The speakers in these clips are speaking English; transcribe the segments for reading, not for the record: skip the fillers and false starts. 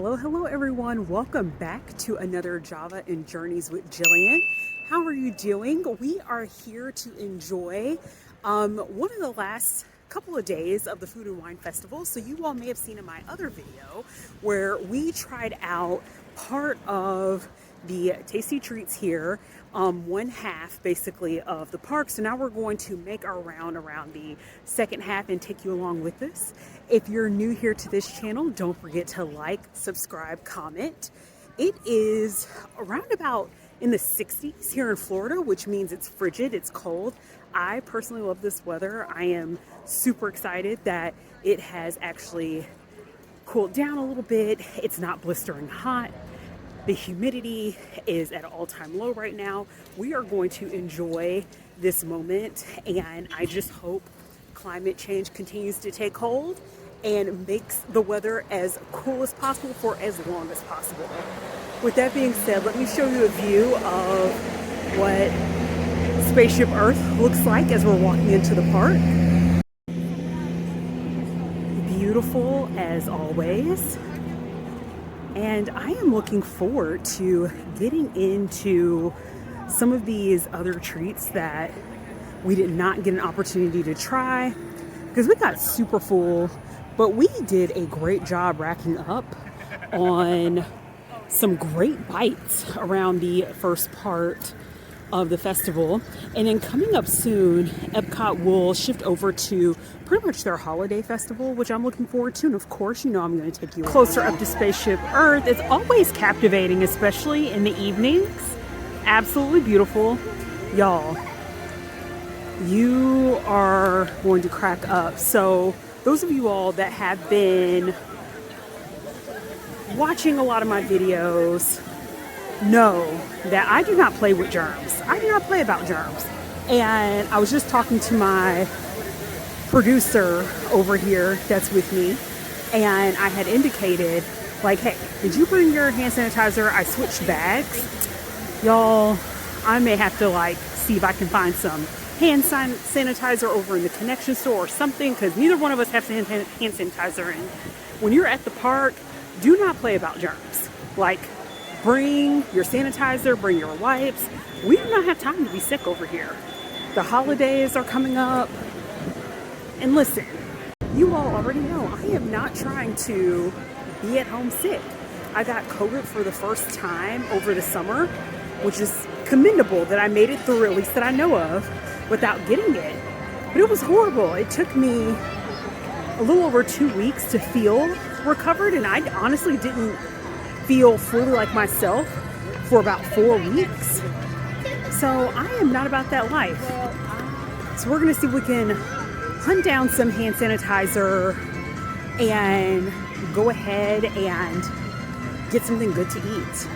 Hello everyone. Welcome back to another Java and Journeys with Jillian. How are you doing? We are here to enjoy one of the last couple of days of the Food and Wine Festival. So you all may have seen in my other video where we tried out part of the tasty treats here, one half basically of the park. So now we're going to make our round around the second half and take you along with us. If you're new here to this channel, don't forget to like, subscribe, comment. It is around about in the 60s here in Florida, which means it's frigid, it's cold. I personally love this weather. I am super excited that it has actually cooled down a little bit. It's not blistering hot. The humidity is at an all-time low right now. We are going to enjoy this moment, and I just hope climate change continues to take hold and makes the weather as cool as possible for as long as possible. With that being said, let me show you a view of what Spaceship Earth looks like as we're walking into the park. Beautiful as always. And I am looking forward to getting into some of these other treats that we did not get an opportunity to try because we got super full, but we did a great job racking up on some great bites around the first part of the festival. And then coming up soon, Epcot will shift over to pretty much their holiday festival, which I'm looking forward to. And of course, you know I'm going to take you closer up to Spaceship Earth. It's always captivating, especially in the evenings. Absolutely beautiful. Y'all, you are going to crack up. So those of you all that have been watching a lot of my videos know that I do not play with germs. I do not play about germs. And I was just talking to my producer over here that's with me, and I had indicated, like, hey, did you bring your hand sanitizer? I switched bags. Y'all, I may have to like see if I can find some hand sanitizer over in the connection store or something, because neither one of us have hand sanitizer. And when you're at the park, do not play about germs. Like, bring your sanitizer, bring your wipes. We do not have time to be sick over here. The holidays are coming up. And listen, you all already know I am not trying to be at home sick. I got COVID for the first time over the summer, which is commendable that I made it through, at least that I know of, without getting it. But it was horrible. It took me a little over 2 weeks to feel recovered, and I honestly didn't feel fully like myself for about 4 weeks. So I am not about that life. So we're gonna see if we can hunt down some hand sanitizer and go ahead and get something good to eat.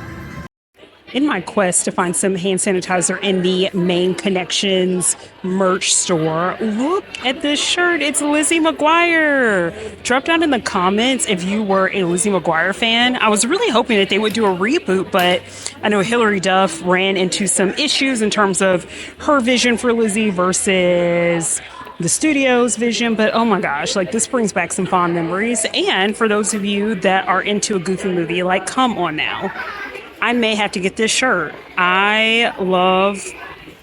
In my quest to find some hand sanitizer in the main Connections merch store, look at this shirt. It's Lizzie McGuire. Drop down in the comments if you were a Lizzie McGuire fan. I was really hoping that they would do a reboot, but I know Hilary Duff ran into some issues in terms of her vision for Lizzie versus the studio's vision. But oh my gosh, like, this brings back some fond memories. And for those of you that are into a Goofy movie, like, come on now. I may have to get this shirt. I love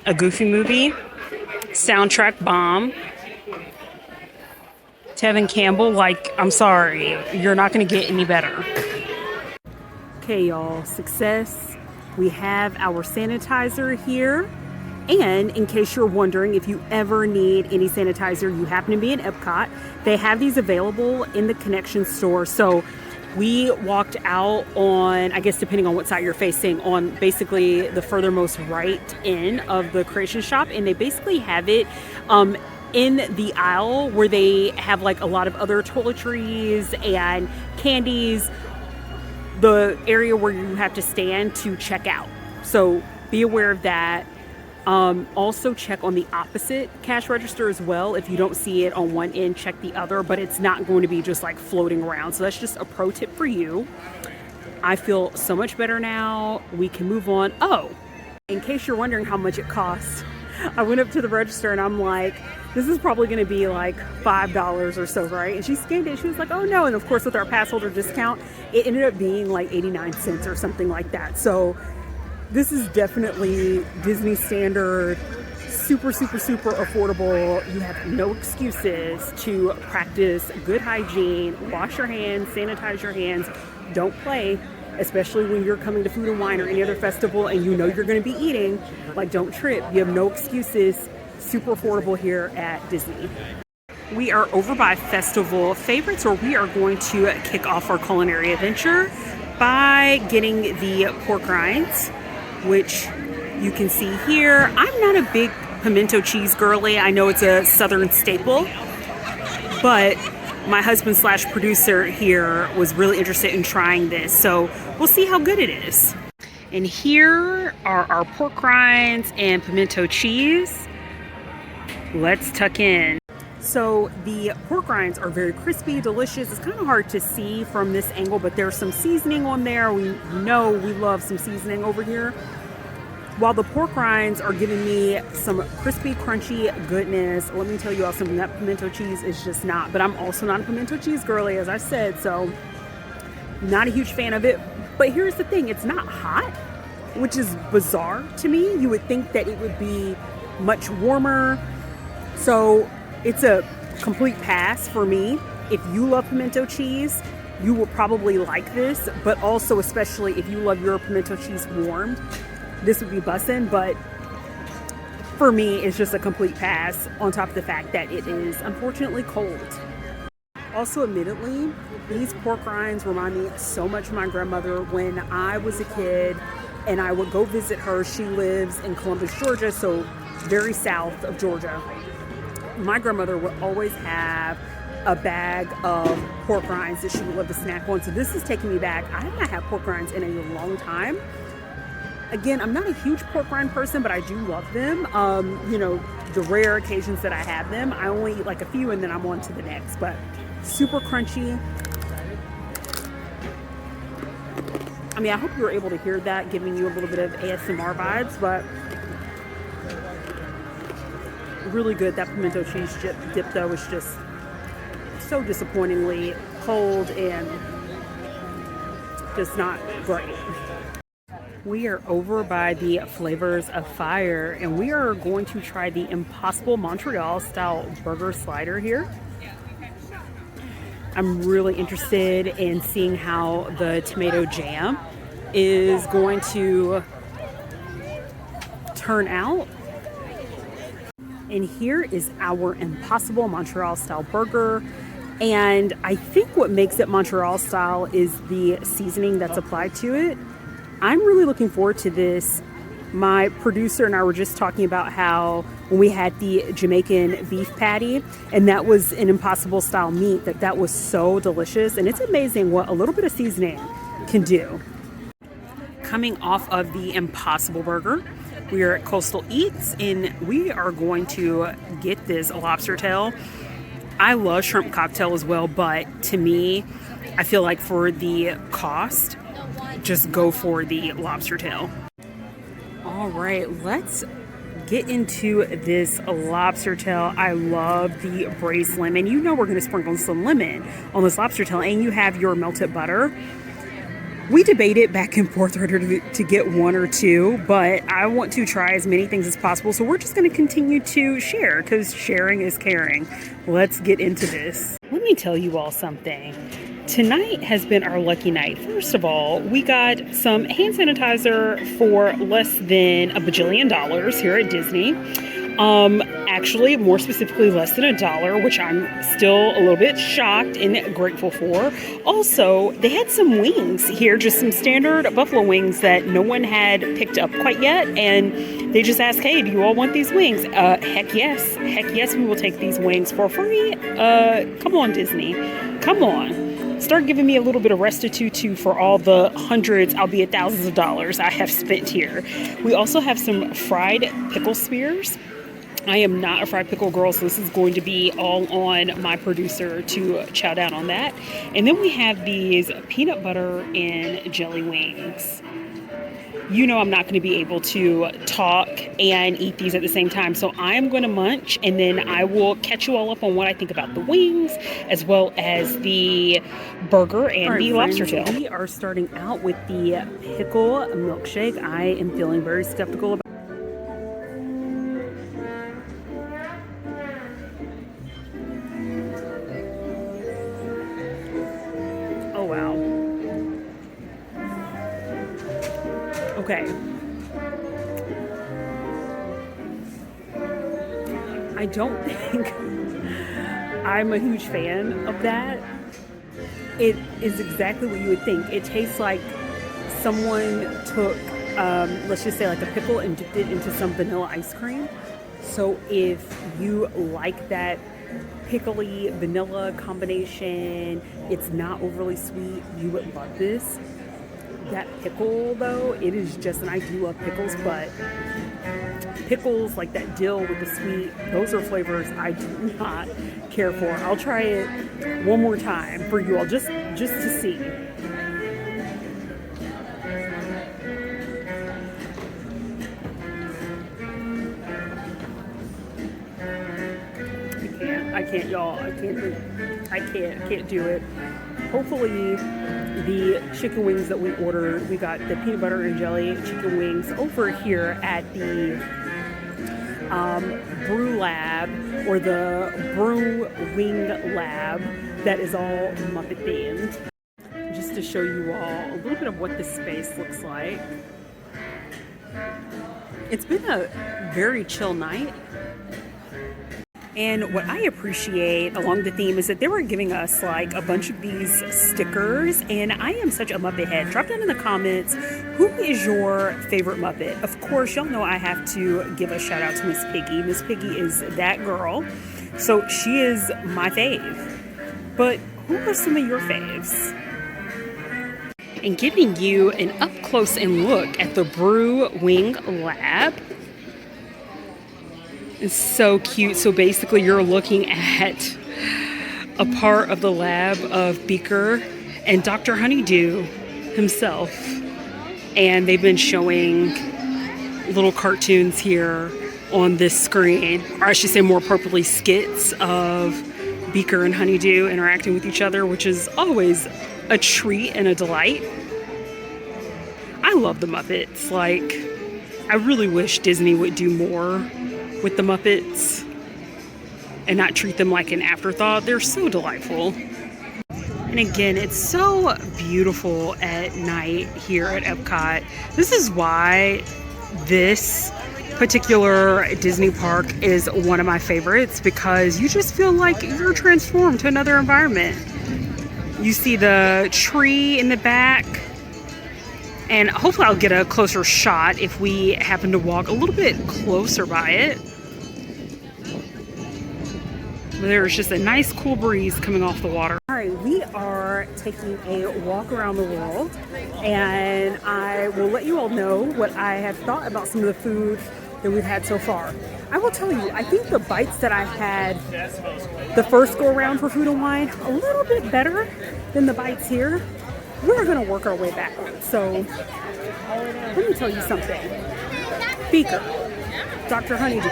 a Goofy movie. Soundtrack bomb. Tevin Campbell, like, I'm sorry. You're not going to get any better. Okay, y'all. Success. We have our sanitizer here. And in case you're wondering, if you ever need any sanitizer, you happen to be in Epcot, they have these available in the Connection store. So we walked out on, I guess depending on what side you're facing, on basically the furthermost right end of the Creation Shop, and they basically have it in the aisle where they have like a lot of other toiletries and candies, the area where you have to stand to check out. So be aware of that. Also check on the opposite cash register as well. If you don't see it on one end, check the other, but it's not going to be just like floating around. So that's just a pro tip for you. I feel so much better now. We can move on. Oh, in case you're wondering how much it costs, I went up to the register and I'm like, This is probably going to be like $5 or so, right? And she scanned it. She was like, oh no. And of course, with our pass holder discount, it ended up being like 89 cents or something like that. So this is definitely Disney standard, super, super, super affordable. You have no excuses to practice good hygiene, wash your hands, sanitize your hands, don't play, especially when you're coming to Food and Wine or any other festival and you know you're going to be eating. Like, don't trip. You have no excuses. Super affordable here at Disney. We are over by Festival Favorites, where we are going to kick off our culinary adventure by getting the pork rinds, which you can see here. I'm not a big pimento cheese girly. I know it's a southern staple, but my husband slash producer here was really interested in trying this, so we'll see how good it is. And here are our pork rinds and pimento cheese. Let's tuck in. So the pork rinds are very crispy, delicious. It's kind of hard to see from this angle, but there's some seasoning on there. We know we love some seasoning over here. While the pork rinds are giving me some crispy, crunchy goodness, let me tell you all something, that pimento cheese is just not. But I'm also not a pimento cheese girly, as I said, so not a huge fan of it. But here's the thing, it's not hot, which is bizarre to me. You would think that it would be much warmer. So it's a complete pass for me. If you love pimento cheese, you will probably like this, but also especially if you love your pimento cheese warmed, this would be bussin'. But for me, it's just a complete pass, on top of the fact that it is unfortunately cold. Also, admittedly, these pork rinds remind me so much of my grandmother when I was a kid and I would go visit her. She lives in Columbus, Georgia, so very south of Georgia. My grandmother would always have a bag of pork rinds that she would love to snack on. So this is taking me back. I have not had pork rinds in a long time. Again, I'm not a huge pork rind person, but I do love them. You know, the rare occasions that I have them, I only eat like a few and then I'm on to the next. But super crunchy. I mean, I hope you were able to hear that, giving you a little bit of ASMR vibes, but really good. That pimento cheese dip though is just so disappointingly cold and just not great. We are over by the Flavors of Fire and we are going to try the Impossible Montreal style burger slider here. I'm really interested in seeing how the tomato jam is going to turn out. And here is our Impossible Montreal style burger. And I think what makes it Montreal style is the seasoning that's applied to it. I'm really looking forward to this. My producer and I were just talking about how when we had the Jamaican beef patty, and that was an Impossible style meat, that was so delicious. And it's amazing what a little bit of seasoning can do. Coming off of the Impossible burger, we are at Coastal Eats and we are going to get this lobster tail. I love shrimp cocktail as well, but to me, I feel like for the cost, just go for the lobster tail. All right, let's get into this lobster tail. I love the braised lemon. You know we're going to sprinkle some lemon on this lobster tail, and you have your melted butter. We debated back and forth whether to get one or two, but I want to try as many things as possible. So we're just going to continue to share because sharing is caring. Let's get into this. Let me tell you all something. Tonight has been our lucky night. First of all, we got some hand sanitizer for less than $1 bajillion here at Disney. Actually, more specifically, less than $1, which I'm still a little bit shocked and grateful for. Also, they had some wings here, just some standard buffalo wings that no one had picked up quite yet. And they just asked, hey, do you all want these wings? Heck yes. Heck yes, we will take these wings for free. Come on, Disney. Come on. Start giving me a little bit of restitution for all the hundreds, albeit thousands of dollars I have spent here. We also have some fried pickle spears. I am not a fried pickle girl, so this is going to be all on my producer to chow down on that. And then we have these peanut butter and jelly wings. you know I'm not going to be able to talk and eat these at the same time. So I'm going to munch, and then I will catch you all up on what I think about the wings as well as the burger and the lobster tail. We are starting out with the pickle milkshake. I am feeling very skeptical about. Oh wow. Okay. I don't think I'm a huge fan of that. It is exactly what you would think. It tastes like someone took, let's just say like a pickle and dipped it into some vanilla ice cream. So if you like that pickly vanilla combination, it's not overly sweet, you would love this. That pickle though, it is just, and I do love pickles, but pickles like that dill with the sweet, those are flavors I do not care for. I'll try it one more time for you all just to see. I can't y'all. I can't do it. Hopefully the chicken wings that we ordered, we got the peanut butter and jelly chicken wings over here at the Brew Lab, or the Brew Wing Lab, that is all Muppet themed. Just to show you all a little bit of what this space looks like. It's been a very chill night. And what I appreciate along the theme is that they were giving us like a bunch of these stickers, and I am such a Muppet head. Drop down in the comments, who is your favorite Muppet? Of course, y'all know I have to give a shout out to Miss Piggy. Miss Piggy is that girl. So she is my fave. But who are some of your faves? And giving you an up close and look at the Brew Wing Lab. It's so cute. So basically you're looking at a part of the lab of Beaker and Dr. Honeydew himself. And they've been showing little cartoons here on this screen, or I should say more appropriately skits of Beaker and Honeydew interacting with each other, which is always a treat and a delight. I love the Muppets. Like, I really wish Disney would do more with the Muppets and not treat them like an afterthought. They're so delightful. And again, it's so beautiful at night here at Epcot. This is why this particular Disney park is one of my favorites, because you just feel like you're transformed to another environment. You see the tree in the back, and hopefully I'll get a closer shot if we happen to walk a little bit closer by it. There's just a nice cool breeze coming off the water. All right, we are taking a walk around the world, and I will let you all know what I have thought about some of the food that we've had so far. I will tell you, I think the bites that I had the first go around for Food and Wine, a little bit better than the bites here. We're gonna work our way backwards. So let me tell you something. Beaker, Dr. Honeydew,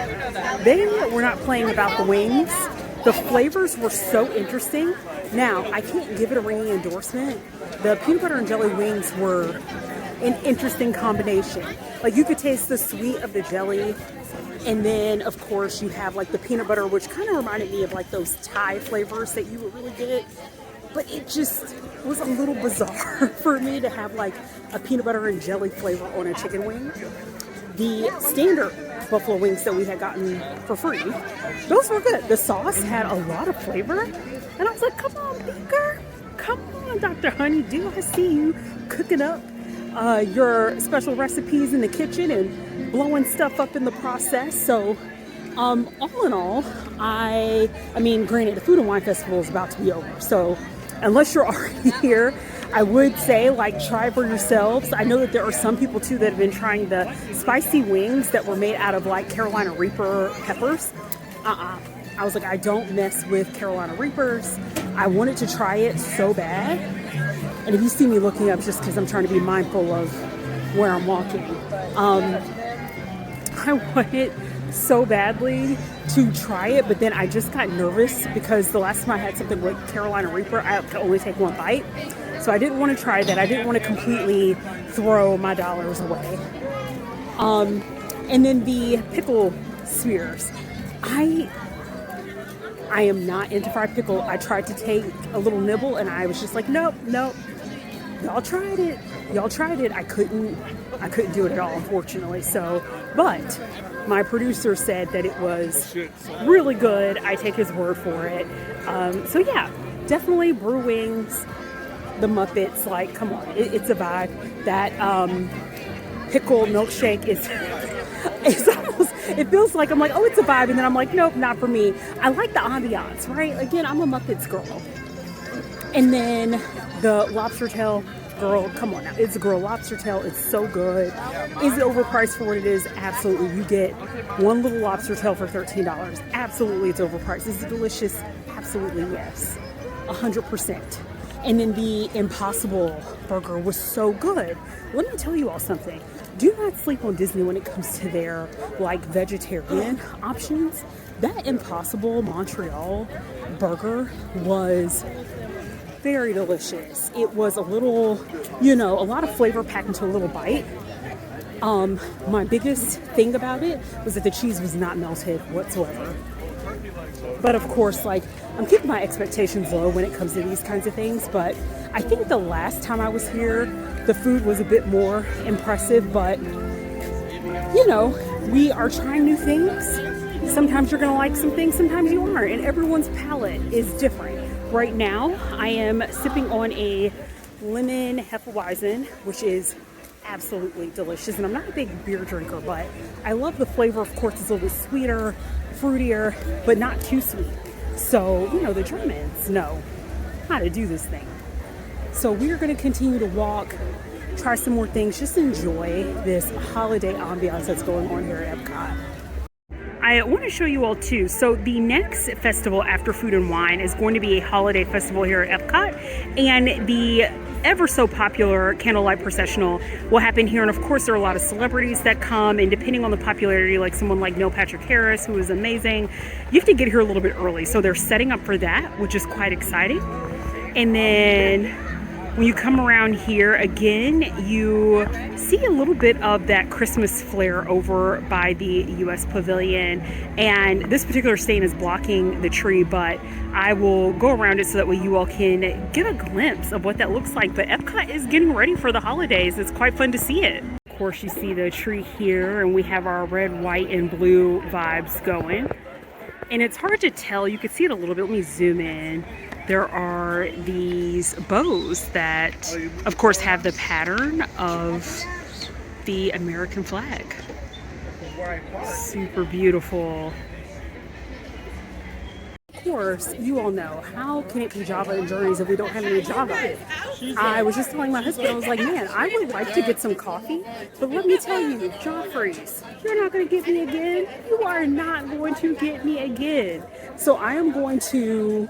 they were not playing about the wings. The flavors were so interesting. Now, I can't give it a ringing endorsement. The peanut butter and jelly wings were an interesting combination. Like, you could taste the sweet of the jelly, and then of course you have like the peanut butter, which kind of reminded me of like those Thai flavors that you would really get. But it just was a little bizarre for me to have like a peanut butter and jelly flavor on a chicken wing. The standard buffalo wings that we had gotten for free, those were good. The sauce had a lot of flavor, and I was like, come on, Beaker, come on, Dr. Honeydew, I see you cooking up your special recipes in the kitchen and blowing stuff up in the process. So all in all, I mean, granted, the Food and Wine Festival is about to be over, so unless you're already here, I would say, like, try for yourselves. I know that there are some people too that have been trying the spicy wings that were made out of like Carolina Reaper peppers. I was like, I don't mess with Carolina Reapers. I wanted to try it so bad. And if you see me looking up, just because I'm trying to be mindful of where I'm walking. I wanted so badly to try it, but then I just got nervous because the last time I had something like Carolina Reaper, I could only take one bite. So I didn't want to try that. I didn't want to completely throw my dollars away. And then the pickle spheres. I am not into fried pickle. I tried to take a little nibble and I was just like, nope. Y'all tried it. I couldn't do it at all, unfortunately. So, but my producer said that it was really good. I take his word for it. So yeah, definitely brew wings, the Muppets, like, come on, it's a vibe. That pickle milkshake is almost, it feels like I'm like, oh, it's a vibe, and then I'm like, nope, not for me. I like the ambiance, right? Again, I'm a Muppets girl. And then the lobster tail, girl, come on now, it's a girl lobster tail. It's so good. Is it overpriced for what it is? Absolutely. You get one little lobster tail for $13. Absolutely, it's overpriced. Is it delicious? Absolutely, yes, 100%. And then the Impossible Burger was so good. Let me tell you all something. Do not sleep on Disney when it comes to their like vegetarian options. That Impossible Montreal burger was very delicious. It was a little, a lot of flavor packed into a little bite. My biggest thing about it was that the cheese was not melted whatsoever. But of course, like, I'm keeping my expectations low when it comes to these kinds of things. But I think the last time I was here, the food was a bit more impressive. But, we are trying new things. Sometimes you're going to like some things, sometimes you aren't. And everyone's palate is different. Right now, I am sipping on a lemon Hefeweizen, which is absolutely delicious. And I'm not a big beer drinker, but I love the flavor. Of course, it's a little bit sweeter, fruitier, but not too sweet. So, the Germans know how to do this thing. So we're going to continue to walk, try some more things, just enjoy this holiday ambiance that's going on here at Epcot. I want to show you all too. So the next festival after Food and Wine is going to be a holiday festival here at Epcot, and the ever so popular candlelight processional will happen here. And of course, there are a lot of celebrities that come, and depending on the popularity, like someone like Neil Patrick Harris, who is amazing, you have to get here a little bit early. So they're setting up for that, which is quite exciting. And then when you come around here again, you see a little bit of that Christmas flair over by the U.S. Pavilion. And this particular stain is blocking the tree, but I will go around it so that way you all can get a glimpse of what that looks like. But Epcot is getting ready for the holidays. It's quite fun to see it. Of course, you see the tree here, and we have our red, white, and blue vibes going. And it's hard to tell. You can see it a little bit. Let me zoom in. There are these bows that, of course, have the pattern of the American flag. Super beautiful. Of course, you all know, how can it be Java and Journeys if we don't have any Java? I was just telling my husband, I was like, man, I would like to get some coffee, but let me tell you, Joffrey's, you're not going to get me again. You are not going to get me again. So I am going to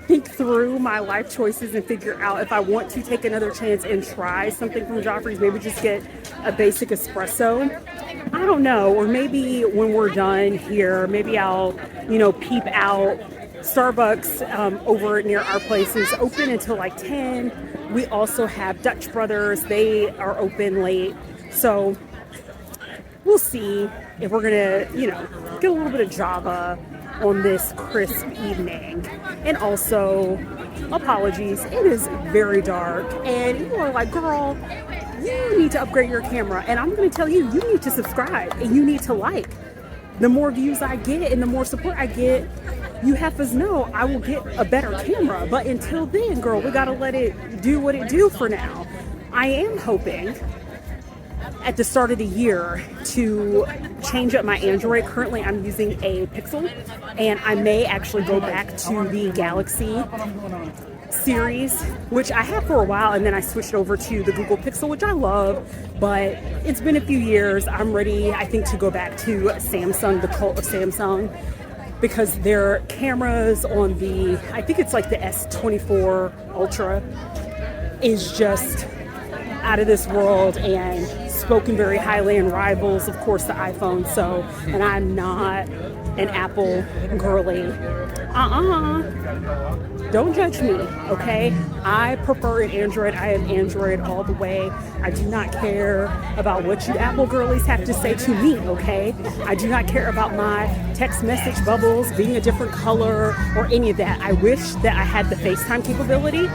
think through my life choices and figure out if I want to take another chance and try something from Joffrey's, maybe just get a basic espresso. I don't know, or maybe when we're done here, maybe I'll, peep out. Starbucks over near our place is open until like 10. We also have Dutch Brothers. They are open late. So we'll see if we're going to, get a little bit of Java on this crisp evening. And also, apologies, it is very dark, and you are like, girl, you need to upgrade your camera. And I'm going to tell you, you need to subscribe and you need to like. The more views I get and the more support I get, you have us know I will get a better camera. But until then, girl, we got to let it do what it do for now. I am hoping at the start of the year to change up my Android. Currently, I'm using a Pixel, and I may actually go back to the Galaxy series, which I had for a while, and then I switched over to the Google Pixel, which I love, but it's been a few years. I'm ready, I think, to go back to Samsung, the cult of Samsung, because their cameras on the, I think it's like the S24 Ultra, is just out of this world, and spoken very highly in rivals, of course, the iPhone. So, and I'm not an Apple girly. Don't judge me, okay? I prefer an Android. I am Android all the way. I do not care about what you Apple girlies have to say to me, okay? I do not care about my text message bubbles being a different color or any of that. I wish that I had the FaceTime capability,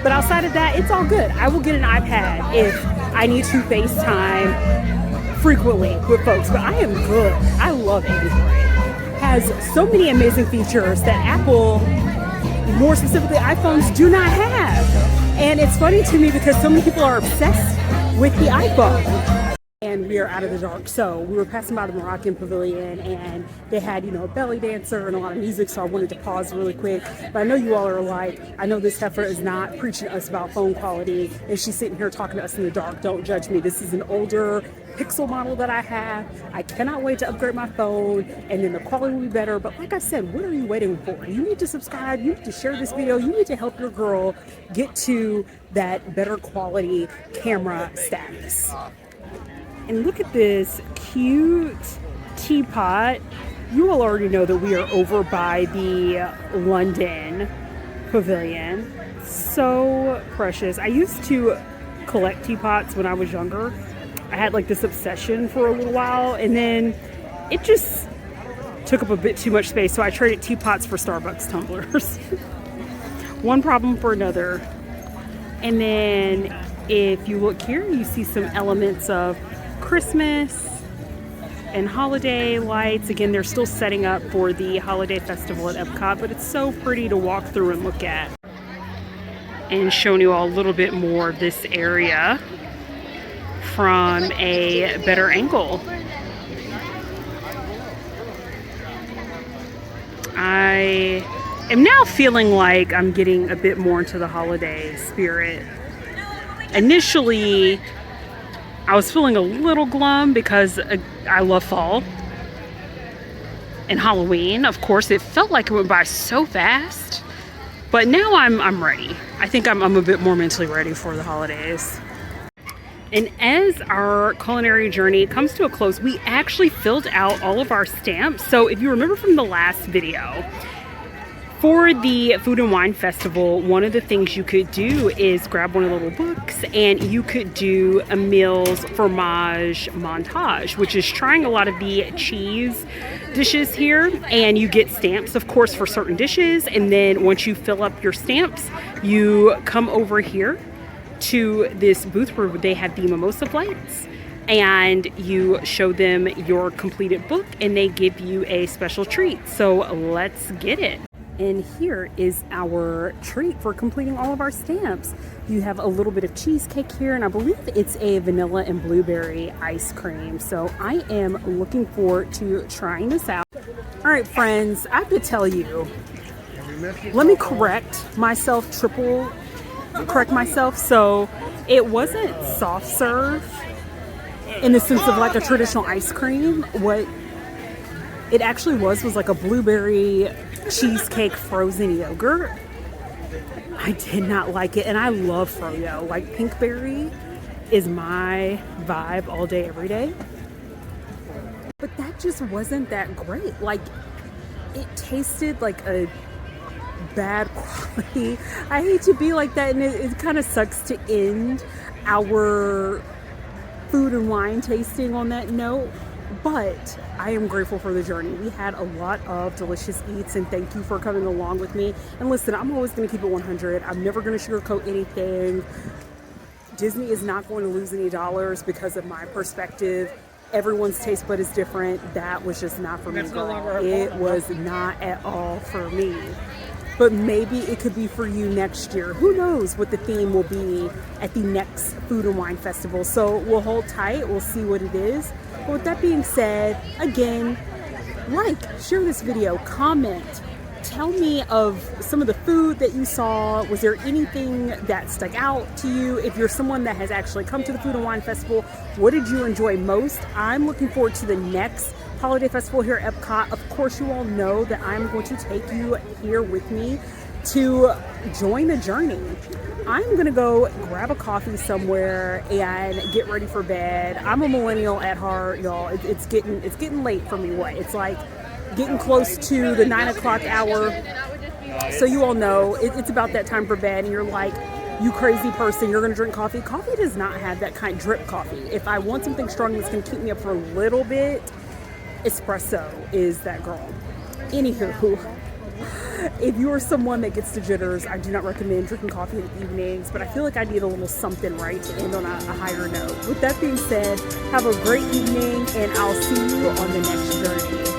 but outside of that, it's all good. I will get an iPad if I need to FaceTime frequently with folks, but I am good. I love Android. Has so many amazing features that Apple, more specifically iPhones, do not have. And it's funny to me because so many people are obsessed with the iPhone. And we are out of the dark. So we were passing by the Moroccan Pavilion and they had, a belly dancer and a lot of music. So I wanted to pause really quick. But I know you all are like, I know this heifer is not preaching to us about phone quality. And she's sitting here talking to us in the dark. Don't judge me. This is an older Pixel model that I have. I cannot wait to upgrade my phone and then the quality will be better. But like I said, what are you waiting for? You need to subscribe. You need to share this video. You need to help your girl get to that better quality camera status. And look at this cute teapot. You all already know that we are over by the London Pavilion. So precious. I used to collect teapots when I was younger. I had like this obsession for a little while and then it just took up a bit too much space. So I traded teapots for Starbucks tumblers. One problem for another. And then if you look here, you see some elements of Christmas and holiday lights. Again, they're still setting up for the holiday festival at Epcot, but it's so pretty to walk through and look at. And showing you all a little bit more of this area from a better angle. I am now feeling like I'm getting a bit more into the holiday spirit. Initially, I was feeling a little glum because I love fall and Halloween. Of course, it felt like it went by so fast, but now I'm ready. I think I'm a bit more mentally ready for the holidays. And as our culinary journey comes to a close, we actually filled out all of our stamps. So if you remember from the last video, for the Food and Wine Festival, one of the things you could do is grab one of the little books and you could do a meals fromage montage, which is trying a lot of the cheese dishes here. And you get stamps, of course, for certain dishes. And then once you fill up your stamps, you come over here to this booth where they have the mimosa plates. And you show them your completed book and they give you a special treat. So let's get it. And here is our treat for completing all of our stamps. You have a little bit of cheesecake here, and I believe it's a vanilla and blueberry ice cream. So I am looking forward to trying this out. All right, friends, I have to tell you, let me correct myself, correct myself. So it wasn't soft serve in the sense of like a traditional ice cream. What it actually was like a blueberry cheesecake frozen yogurt. I did not like it, and I love froyo. Like pinkberry is my vibe all day, every day. But that just wasn't that great. Like it tasted like a bad quality. I hate to be like that, and it kind of sucks to end our food and wine tasting on that note. But I am grateful for the journey. We had a lot of delicious eats, and thank you for coming along with me. And listen, I'm always going to keep it 100. I'm never going to sugarcoat anything. Disney is not going to lose any dollars because of my perspective. Everyone's taste bud is different. That was just not for me, girl. It was not at all for me. But maybe it could be for you next year. Who knows what the theme will be at the next Food and Wine Festival. So we'll hold tight. We'll see what it is. But with that being said, again, share this video, comment, tell me of some of the food that you saw. Was there anything that stuck out to you? If you're someone that has actually come to the Food and Wine Festival, what did you enjoy most? I'm looking forward to the next holiday festival here at Epcot. Of course, you all know that I'm going to take you here with me to join the journey. I'm gonna go grab a coffee somewhere and get ready for bed. I'm a millennial at heart, y'all. It's getting late for me. What? It's like getting close to the 9 o'clock hour. So you all know it's about that time for bed, and you're like, you crazy person, you're gonna drink coffee. Coffee does not have that kind of drip coffee. If I want something strong that's gonna keep me up for a little bit, espresso is that girl. Anywho, if you are someone that gets the jitters, I do not recommend drinking coffee in the evenings, but I feel like I need a little something, right, to end on a higher note. With that being said, have a great evening, and I'll see you on the next journey.